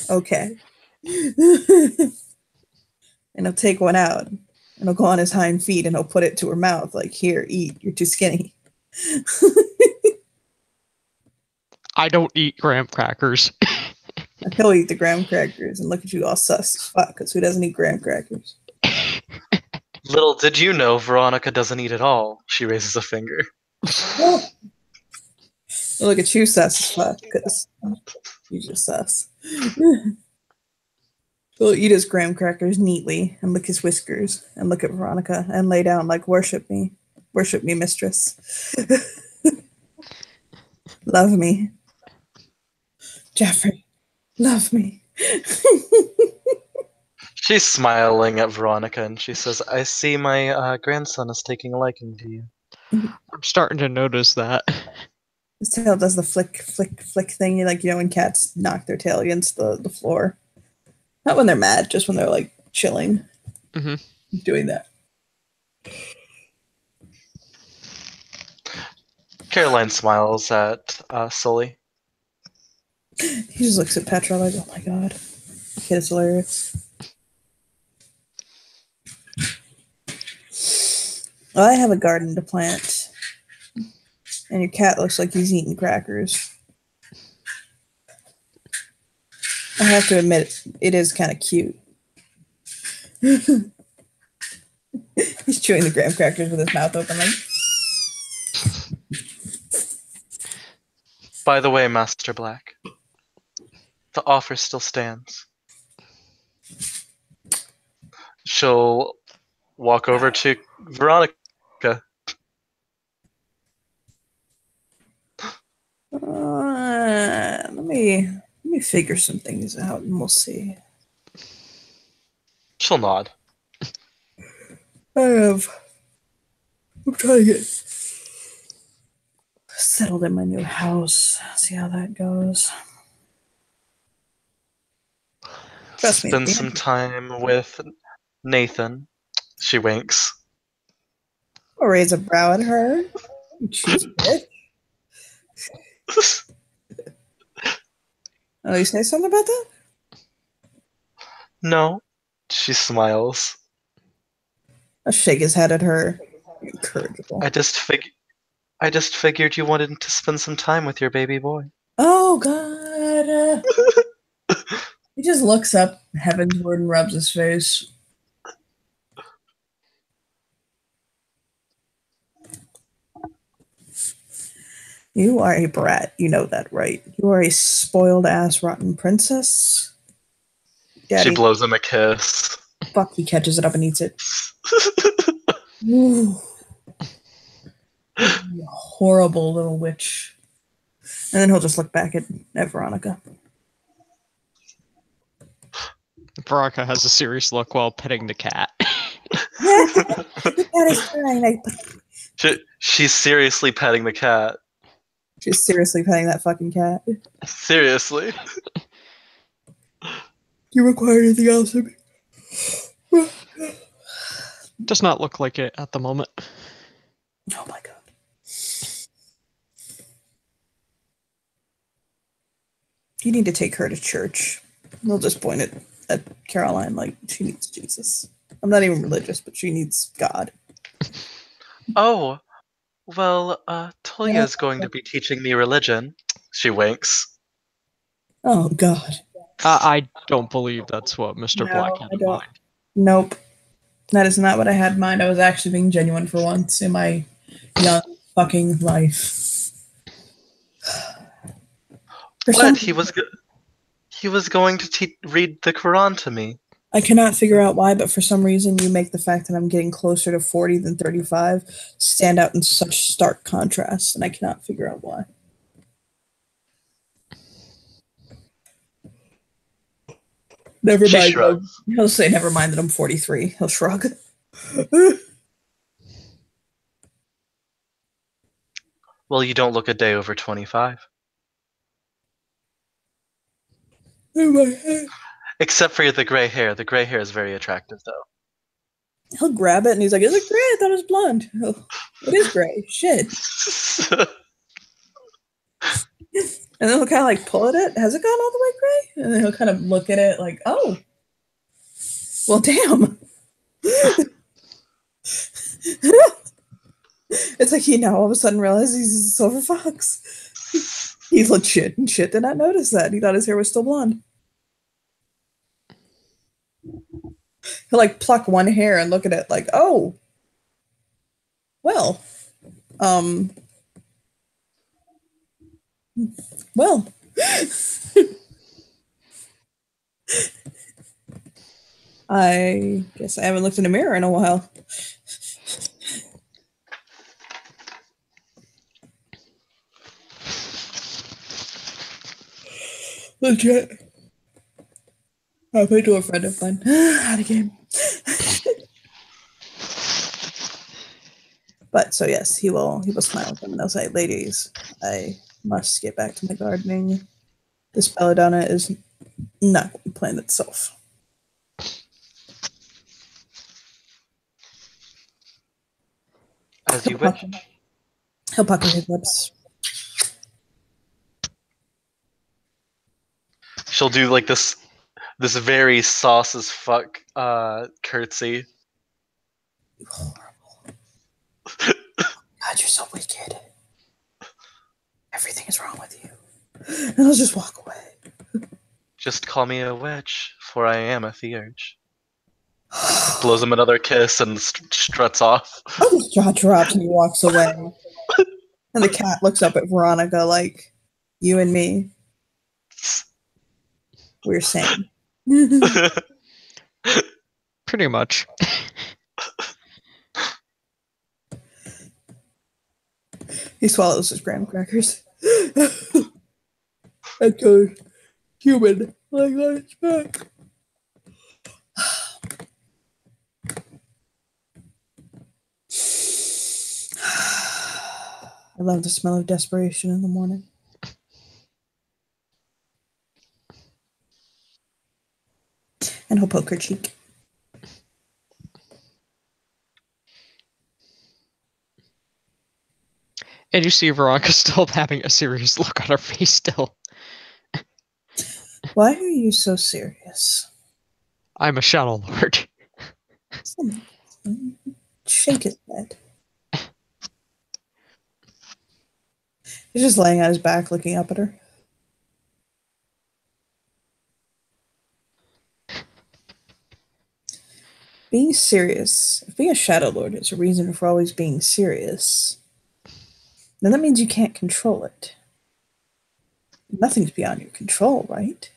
Okay. And he'll take one out, and he'll go on his hind feet, and he'll put it to her mouth, like, here, eat. You're too skinny. I don't eat graham crackers. He'll eat the graham crackers and look at you all sus as fuck, because who doesn't eat graham crackers? Little did you know Veronica doesn't eat at all. She raises a finger. Look at you sus as fuck, because you just sus. He'll eat his graham crackers neatly and lick his whiskers and look at Veronica and lay down like, worship me, mistress. Love me. Jeffrey, love me. She's smiling at Veronica and she says, I see my grandson is taking a liking to you. I'm starting to notice that. His tail does the flick, flick, flick thing, like, when cats knock their tail against the floor. Not when they're mad, just when they're, like, chilling. Mm-hmm. Doing that. Caroline smiles at Sully. He just looks at Petra like, oh my god. The kid is hilarious. Well, I have a garden to plant. And your cat looks like he's eating crackers. I have to admit, it is kind of cute. He's chewing the graham crackers with his mouth open like... By the way, Master Black, the offer still stands. She'll walk over to Veronica. Let me figure some things out and we'll see. She'll nod. I'm trying to get settled in my new house. See how that goes. Trust me. Spend some time with Nathan. She winks. I'll raise a brow at her. She's a bitch. Oh, you say something about that? No. She smiles. I'll shake his head at her. Incorrigible. I just figured you wanted to spend some time with your baby boy. Oh, God. He just looks up heavenward and rubs his face. You are a brat. You know that, right? You are a spoiled-ass rotten princess. Daddy, She blows him a kiss. fuck, he catches it up and eats it. Ooh. You horrible little witch. And then he'll just look back at Veronica. Veronica has a serious look while petting the cat. The cat is crying. She's seriously petting the cat. She's seriously petting that fucking cat. Seriously. Do you require anything else of me? Does not look like it at the moment. Oh my god. You need to take her to church. We'll just point it at Caroline like she needs Jesus. I'm not even religious, but she needs God. Oh, well, Talia's going to be teaching me religion. She winks. Oh god. I don't believe that's what Mr. No, Black had I in don't. mind. Nope. That is not what I had in mind. I was actually being genuine for once in my young fucking life. What? He was going to read the Quran to me. I cannot figure out why, but for some reason you make the fact that I'm getting closer to 40 than 35 stand out in such stark contrast, and I cannot figure out why. Never She mind. shrugs. He'll say, never mind that I'm 43. He'll shrug. Well, you don't look a day over 25. In my head. Except for the gray hair. The gray hair is very attractive, though. He'll grab it and he's like, is it gray? I thought it was blonde. Oh, it is gray. Shit. And then he'll kind of like pull at it. Has it gone all the way gray? And then he'll kind of look at it like, oh. Well, damn. It's like he now all of a sudden realizes he's a silver fox. He's legit and shit did not notice that. He thought his hair was still blonde. He'll like pluck one hair and look at it like, oh. Well. Well. I guess I haven't looked in a mirror in a while. Legit. I played to a friend of mine. Had a game. But so yes, he will smile at them and he'll say, "Ladies, I must get back to my gardening. This belladonna is not going to plant itself." As you wish. He'll pucker his lips. She'll do like this very sauce as fuck curtsy. You horrible. God, you're so wicked. Everything is wrong with you. And he'll just walk away. Just call me a witch, for I am a theurge. Blows him another kiss and struts off. His jaw drops and he walks away. And the cat looks up at Veronica like, "You and me, we're same." Pretty much. He swallows his graham crackers. And goes, "Human, like lunch back." I love the smell of desperation in the morning. And he'll poke her cheek. And you see Veronica still having a serious look on her face still. Why are you so serious? I'm a Shadow Lord. Shake his head. He's just laying on his back looking up at her. Being serious. If being a Shadow Lord is a reason for always being serious, then that means you can't control it. Nothing's beyond your control, right?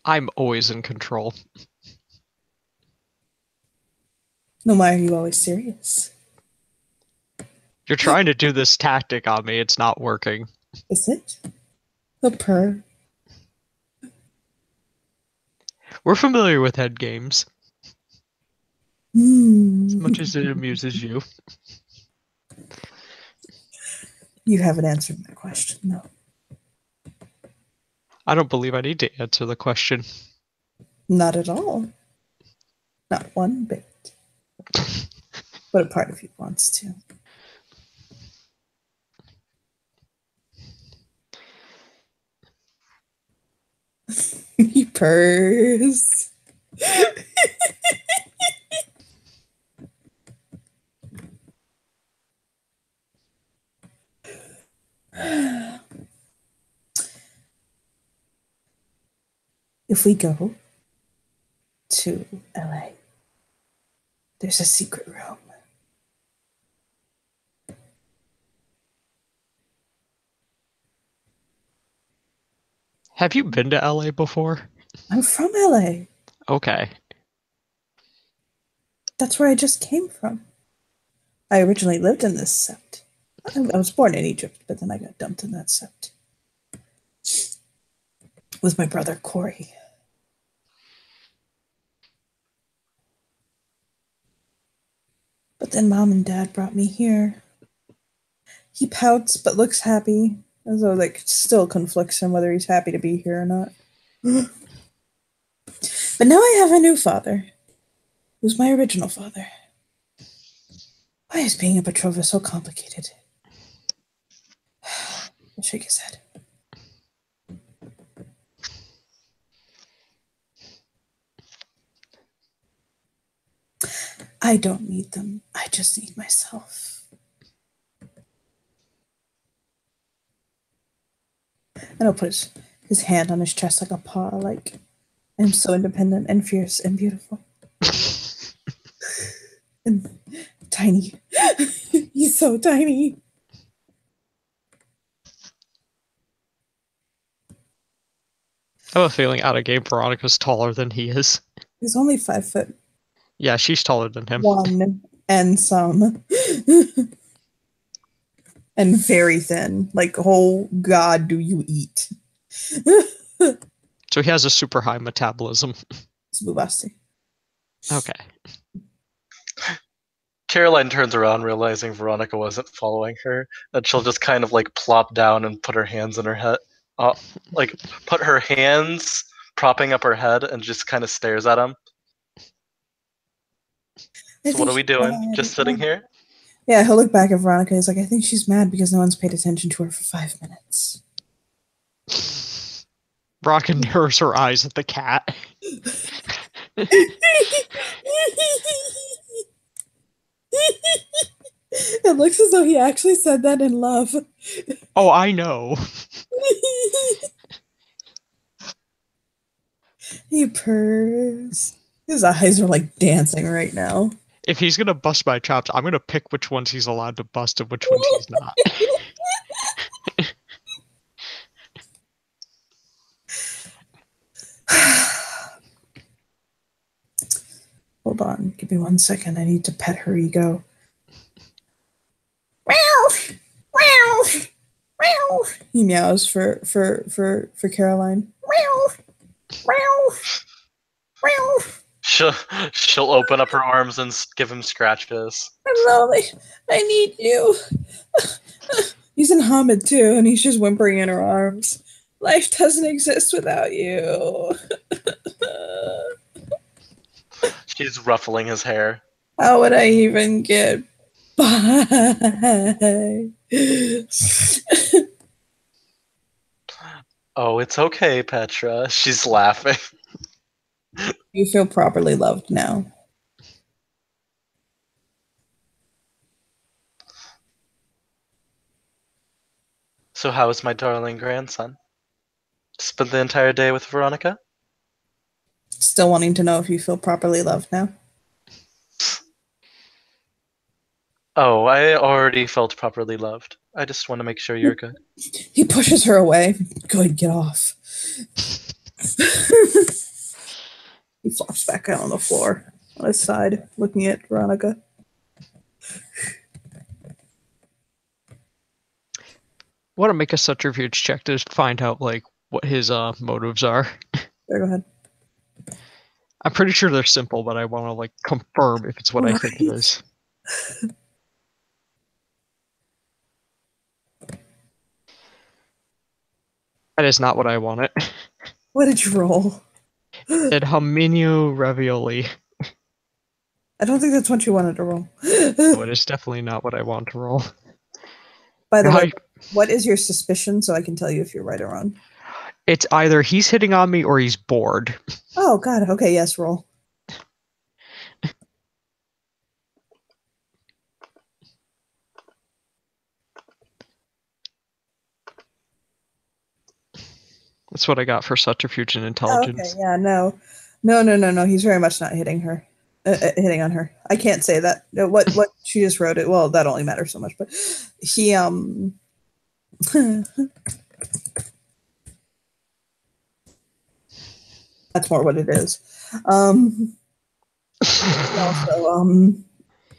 I'm always in control. No, why are you always serious? You're trying to do this tactic on me. It's not working. Is it? The purr. We're familiar with head games. As much as it amuses you. You haven't answered my question, though. I don't believe I need to answer the question. Not at all. Not one bit. But a part of you wants to. He purrs. If we go to LA, there's a secret room. Have you been to LA before? I'm from LA. Okay. That's where I just came from. I originally lived in this sept. I was born in Egypt, but then I got dumped in that sept. With my brother Corey. But then Mom and Dad brought me here. He pouts but looks happy, as though like still conflicts him whether he's happy to be here or not. But now I have a new father, who's my original father. Why is being a Petrova so complicated? He'll shake his head. I don't need them. I just need myself. And he'll put his hand on his chest like a paw, like, I'm so independent and fierce and beautiful. And tiny. He's so tiny. I have a feeling out of game Veronica's taller than he is. He's only 5 foot. Yeah, she's taller than him. 1 and some. And very thin. Like, oh God, do you eat? So he has a super high metabolism. It's Bubasti. Okay. Caroline turns around, realizing Veronica wasn't following her, and she'll just kind of like plop down and put her hands in her head, like put her hands propping up her head, and just kind of stares at him. I So what think are we she's doing? mad. Just sitting here? Yeah, he'll look back at Veronica. He's like, I think she's mad because no one's paid attention to her for 5 minutes. Veronica narrows her eyes at the cat. It looks as though he actually said that in love. Oh, I know. He purrs. His eyes are like dancing right now. If he's gonna bust my chops, I'm gonna pick which ones he's allowed to bust and which ones he's not. Hold on, give me 1 second. I need to pet her ego. Meow, meow, meow. He meows for Caroline. Meow, meow, meow. She'll open up her arms and give him scratches. I'm lonely. I need you. He's in Hamid too, and he's just whimpering in her arms. Life doesn't exist without you. She's ruffling his hair. How would I even get by? Oh, it's okay, Petra. She's laughing. You feel properly loved now. So how is my darling grandson? Spent the entire day with Veronica? Still wanting to know if you feel properly loved now? Oh, I already felt properly loved. I just want to make sure you're good. He pushes her away. Good, get off. He flops back out on the floor on his side, looking at Veronica. Want to make a subterfuge check to find out like what his motives are. There, go ahead. I'm pretty sure they're simple, but I want to like confirm if it's what I think it is. That is not what I wanted. What did you roll? It Hominio Ravioli. I don't think that's what you wanted to roll. No, it is definitely not what I want to roll. By the Now, way, what is your suspicion so I can tell you if you're right or wrong? it's either he's hitting on me or he's bored. Oh, God. Okay, yes, roll. That's what I got for subterfuge and Oh, intelligence. okay, yeah, no. No. He's very much not hitting her. Hitting on her. I can't say that. What she just wrote it. Well, that only matters so much, but he that's more what it is. Also,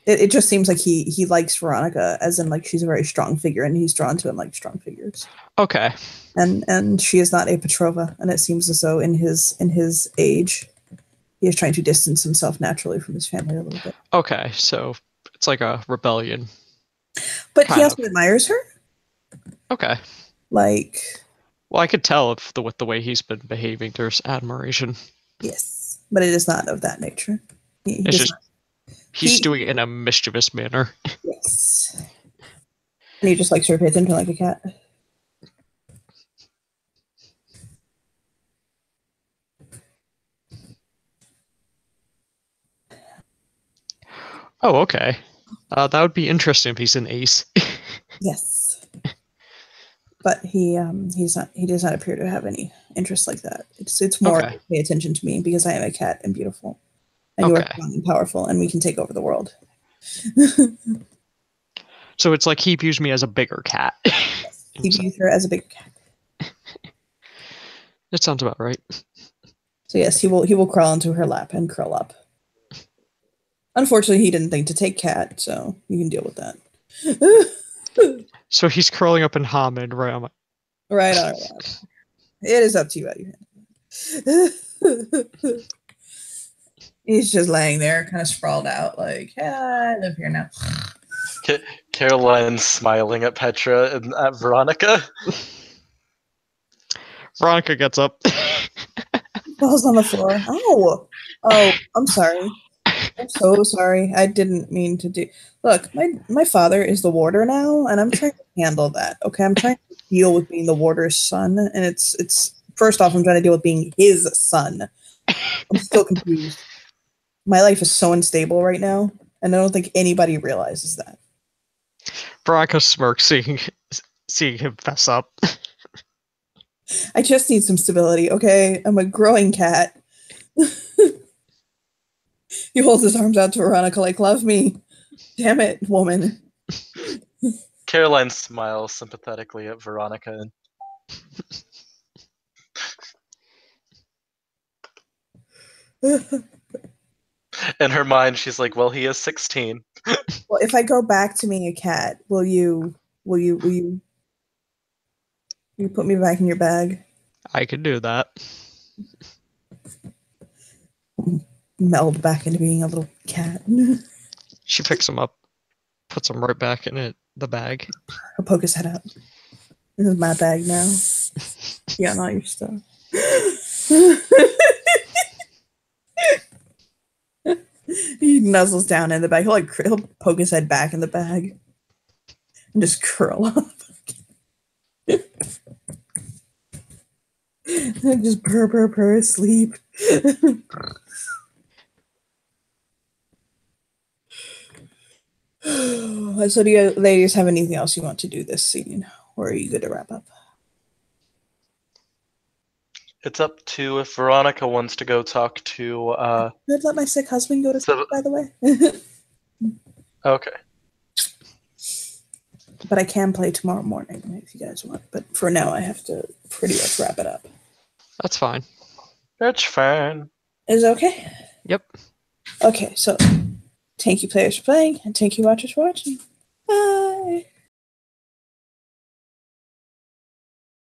it just seems like he likes Veronica, as in like she's a very strong figure, and he's drawn to him like strong figures. Okay. And she is not a Petrova, and it seems as though in his age, he is trying to distance himself naturally from his family a little bit. Okay, so it's like a rebellion. But he Kind also admires her. Okay. Like, Well, I could tell if with the way he's been behaving, there's admiration. yes, but it is not of that nature. He It's does just not- he's he- doing it in a mischievous manner. yes, and he just likes her to pay attention like a cat. Oh, okay. That would be interesting if he's an ace. Yes, but he does not appear to have any interest like that. It's more Okay. pay attention to me because I am a cat and beautiful, and you are Okay. strong and powerful, and we can take over the world. So it's like he views me as a bigger cat. He views her as a big cat. That sounds about right. So yes, he will crawl into her lap and curl up. Unfortunately, he didn't think to take cat, so you can deal with that. So he's curling up in Hamid right on my... Right on her lap. It is up to you how you handle it. He's just laying there, kind of sprawled out, like, yeah, I live here now. Caroline's smiling at Petra and at Veronica. Veronica gets up. Falls on the floor. Oh, I'm sorry. I'm so sorry. I didn't mean to do. Look, my father is the warder now, and I'm trying to handle that. Okay, I'm trying to deal with being the warder's son, and it's first off, I'm trying to deal with being his son. I'm still confused. My life is so unstable right now, and I don't think anybody realizes that. Veronica smirks, seeing him fess up. I just need some stability, okay? I'm a growing cat. He holds his arms out to Veronica like, love me. Damn it, woman. Caroline smiles sympathetically at Veronica. In her mind, she's like, well, he is 16. Well, if I go back to being a cat, will you put me back in your bag? I can do that. Meld back into being a little cat. She picks him up, puts him right back in the bag. I'll poke his head out. This is my bag now. You got all your stuff. He nuzzles down in the bag. He'll poke his head back in the bag and just curl up. Just purr, asleep. So do you ladies have anything else you want to do this scene? Or are you good to wrap up? It's up to if Veronica wants to go talk to. I'd let my sick husband go to sleep, by the way. Okay. But I can play tomorrow morning if you guys want. But for now, I have to pretty much wrap it up. That's fine. That's fine. Is it okay? Yep. Okay, so thank you players for playing, and thank you watchers for watching. Bye!